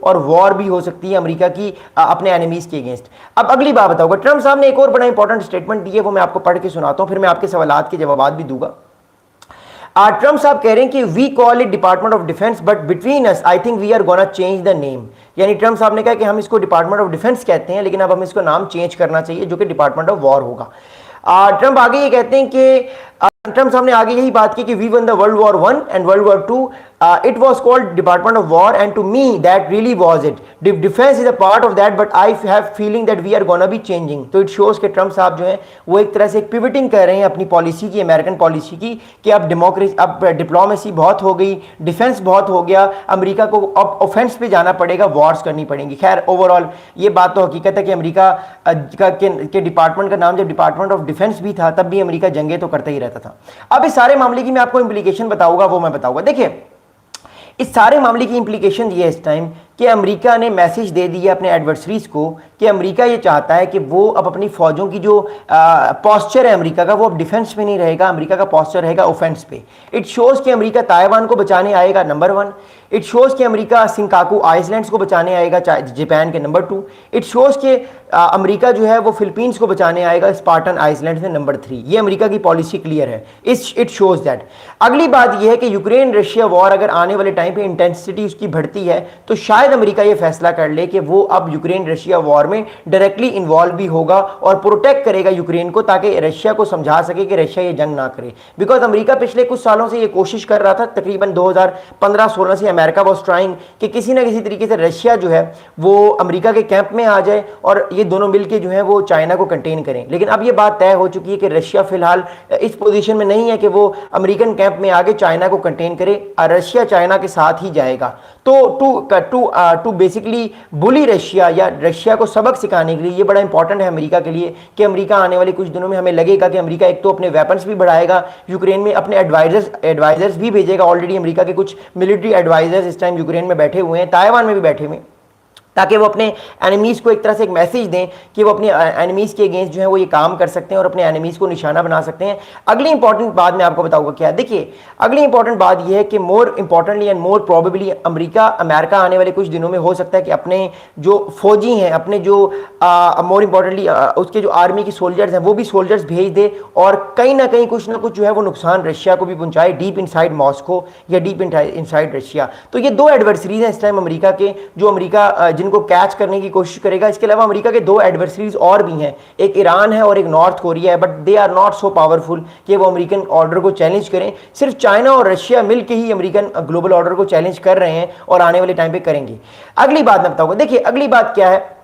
और वॉर भी हो सकती है अमेरिका की अपने एनिमीज के अगेंस्ट। अब अगली बात बताऊंगा, ट्रंप साहब ने एक और बड़ा इंपॉर्टेंट स्टेटमेंट दी है, वो मैं आपको पढ़ के सुनाता हूं, फिर मैं आपके सवालात के जवाब भी दूंगा। ट्रम्प साहब कह रहे हैं कि we call it department of defence but between us I think we are gonna change the name. यानी ट्रम्प साहब ने कहा कि हम इसको डिपार्टमेंट ऑफ डिफेंस कहते हैं, लेकिन अब हम इसको नाम चेंज करना चाहिए, जो कि डिपार्टमेंट ऑफ वॉर होगा। ट्रम्प आगे ये कहते हैं कि ट्रम्प साहब ने आगे यही बात की कि we won the world war 1 and world war 2, it was called Department of War and to me that really was it. Defense is a part of that but I have feeling that we are gonna be changing. तो it shows कि Trump साहब जो हैं वो एक तरह से एक पिवटिंग कर रहे हैं अपनी पॉलिसी की, अमेरिकन पॉलिसी की, कि अब डेमोक्रेसी, अब डिप्लोमेसी बहुत हो गई, डिफेंस बहुत हो गया, अमेरिका को अब ऑफेंस पे जाना पड़ेगा, वॉर्स करनी पड़ेंगी। खैर ओवरऑल ये बात तो हकीकत है कि अमेरिका के डिपार्टमेंट का नाम जब डिपार्टमेंट ऑफ डिफेंस भी था तब भी अमेरिका जंगें तो करता ही रहता था। अब इस सारे मामले की मैं आपको इंप्लीकेशन बताऊंगा, वो मैं बताऊंगा। देखिए इस सारे मामले की इंप्लीकेशन ये है इस टाइम कि अमेरिका ने मैसेज दे दिया अपने एडवर्सरीज को कि अमेरिका ये चाहता है कि वो अब अपनी फौजों की जो पॉस्चर है अमेरिका का, वो अब डिफेंस पे नहीं रहेगा, अमेरिका का पॉस्चर रहेगा ऑफेंस पे। इट शोज़ कि अमेरिका ताइवान को बचाने आएगा, नंबर 1। इट शोज़ कि अमेरिका सिंकाकू आइसलैंड्स को बचाने आएगा, जापान के, नंबर 2। इट शोज़ कि अमेरिका जो है वो फिलीपींस को बचाने आएगा, स्पार्टन आइसलैंड में, नंबर 3। ये अमेरिका की पॉलिसी क्लियर है, इट शोज़ दैट। अगली बात यह है कि यूक्रेन रशिया वॉर अगर आने वाले टाइम पे इंटेंसिटी उसकी बढ़ती है तो शायद अमेरिका ये फैसला कर ले कि वो अब यूक्रेन रशिया वॉर में डायरेक्टली इन्वॉल्व भी होगा और प्रोटेक्ट करेगा यूक्रेन को, ताकि रशिया को समझा सके कि रशिया ये जंग ना करे। बिकॉज अमेरिका पिछले कुछ सालों से ये कोशिश कर रहा था, तकरीबन 2015-16 से अमेरिका वॉज ट्राइंग कि किसी ना किसी तरीके से रशिया जो है वो अमेरिका के कैंप में आ जाए और ये दोनों मिलकर जो है वो चाइना को कंटेन करें। लेकिन अब ये बात तय हो चुकी है कि रशिया फिलहाल इस पोजीशन में नहीं है कि वो अमेरिकन कैंप में आगे चाइना को कंटेन करे, रशिया चाइना के साथ ही जाएगा। तो टू बेसिकली बुली रशिया या रशिया को सबक सिखाने के लिए ये बड़ा इंपॉर्टेंट है अमेरिका के लिए कि अमेरिका आने वाले कुछ दिनों में हमें लगेगा कि अमेरिका एक तो अपने वेपन्स भी बढ़ाएगा, यूक्रेन में अपने एडवाइजर्स भी भेजेगा। ऑलरेडी अमेरिका के कुछ मिलिट्री एडवाइजर्स इस टाइम यूक्रेन में बैठे हुए हैं, ताइवान में भी बैठे हुए हैं, ताकि वो अपने एनिमीज़ को एक तरह से एक मैसेज दें कि वो अपने एनिमीज़ के अगेंस्ट जो है वो ये काम कर सकते हैं और अपने एनिमीज़ को निशाना बना सकते हैं। अगली इंपॉर्टेंट बात मैं आपको बताऊंगा क्या है। देखिए अगली इंपॉर्टेंट बात ये है कि more importantly and more probably America आने वाले कुछ दिनों में हो सकता है कि अपने जो फौजी हैं, अपने जो मोर इंपॉर्टेंटली उसके जो आर्मी के सोल्जर्स हैं वो भी सोल्जर्स भेज दे और कहीं ना कहीं कुछ ना कुछ जो है वो नुकसान रशिया को भी पहुंचाए, डीप इनसाइड मॉस्को या डीप इनसाइड रशिया। तो ये दो एडवर्सरीज हैं इस टाइम अमेरिका के, जो अमेरिका जिनको कैच करने की कोशिश करेगा। इसके अलावा अमेरिका के दो एडवर्सरीज और भी हैं, एक ईरान है और एक नॉर्थ कोरिया है, but they are not so powerful कि वो अमेरिकन ऑर्डर को चैलेंज करें। सिर्फ चाइना और रशिया मिलकर ही अमेरिकन ग्लोबल ऑर्डर को चैलेंज कर रहे हैं और आने वाले टाइम पे करेंगे। अगली बात मैं बताऊंगा। देखिए अगली बात क्या है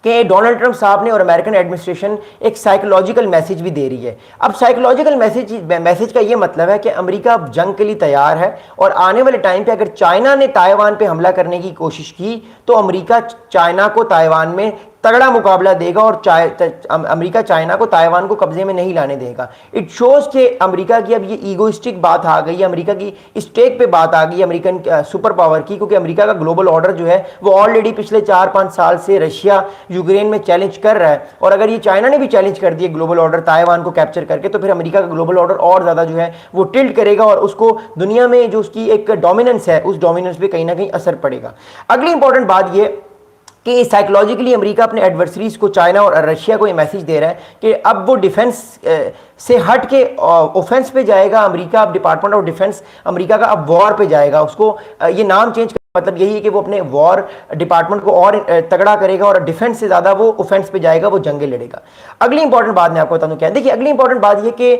कि डोनाल्ड ट्रंप साहब ने और अमेरिकन एडमिनिस्ट्रेशन एक साइकोलॉजिकल मैसेज भी दे रही है। अब साइकोलॉजिकल मैसेज का ये मतलब है कि अमेरिका अब जंग के लिए तैयार है और आने वाले टाइम पे अगर चाइना ने ताइवान पे हमला करने की कोशिश की तो अमेरिका चाइना को ताइवान में तगड़ा मुकाबला देगा और अमेरिका चाइना को ताइवान को कब्जे में नहीं लाने देगा। इट शोज कि अमेरिका की अब ये ईगोइस्टिक बात आ गई है, अमेरिका की स्टेक पे बात आ गई है अमेरिकन सुपर पावर की, क्योंकि अमेरिका का ग्लोबल ऑर्डर जो है वो ऑलरेडी पिछले 4-5 साल से रशिया यूक्रेन में चैलेंज कर रहा है और अगर ये चाइना ने भी चैलेंज कर दिया ग्लोबल ऑर्डर ताइवान को कैप्चर करके तो फिर अमेरिका का ग्लोबल ऑर्डर और ज़्यादा जो है वो टिल्ट करेगा और उसको दुनिया में जो उसकी एक डोमिनेंस है उस डोमिनेंस पे कहीं ना कहीं असर पड़ेगा। अगली इंपॉर्टेंट बात ये कि साइकोलॉजिकली अमेरिका अपने एडवर्सरीज को, चाइना और रशिया को ये मैसेज दे रहा है कि अब वो डिफेंस से हट के ऑफेंस पे जाएगा। अमेरिका अब डिपार्टमेंट ऑफ डिफेंस अमेरिका का अब वॉर पे जाएगा। उसको ये नाम चेंज मतलब यही है कि वो अपने वॉर डिपार्टमेंट को और तगड़ा करेगा और डिफेंस से ज़्यादा वो ऑफेंस पे जाएगा, वो जंगें लड़ेगा। अगली इंपॉर्टेंट बात मैं आपको बता दूं क्या है। देखिए अगली इंपॉर्टेंट बात ये कि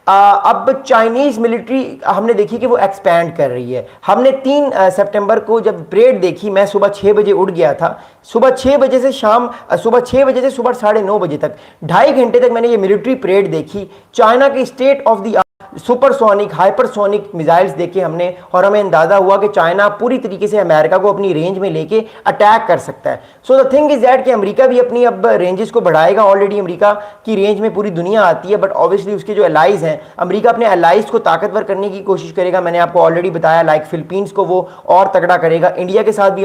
अब चाइनीज़ मिलिट्री हमने देखी कि वो एक्सपैंड कर रही है। हमने 3 सितंबर को जब परेड देखी, मैं सुबह 6 बजे उठ गया था, सुबह 6 बजे से सुबह 9:30 बजे तक 2.5 घंटे तक मैंने ये मिलिट्री परेड देखी। चाइना के state of the supersonic hypersonic missiles देखे हमने और हमें अंदाजा हुआ कि चाइना पूरी तरीके से अमेरिका को अपनी रेंज में लेके अटैक कर सकता है। So the thing is that कि अमेरिका भी अपनी अब रेंजेस को बढ़ाएगा। ऑलरेडी अमेरिका की रेंज में पूरी दुनिया आती है, बट ऑब्वियसली उसके जो एलाइज हैं, अमेरिका अपने एलाइज को ताकतवर करने की कोशिश करेगा। मैंने आपको ऑलरेडी बताया, लाइक फिलीपींस को वो और तगड़ा करेगा। इंडिया के साथ भी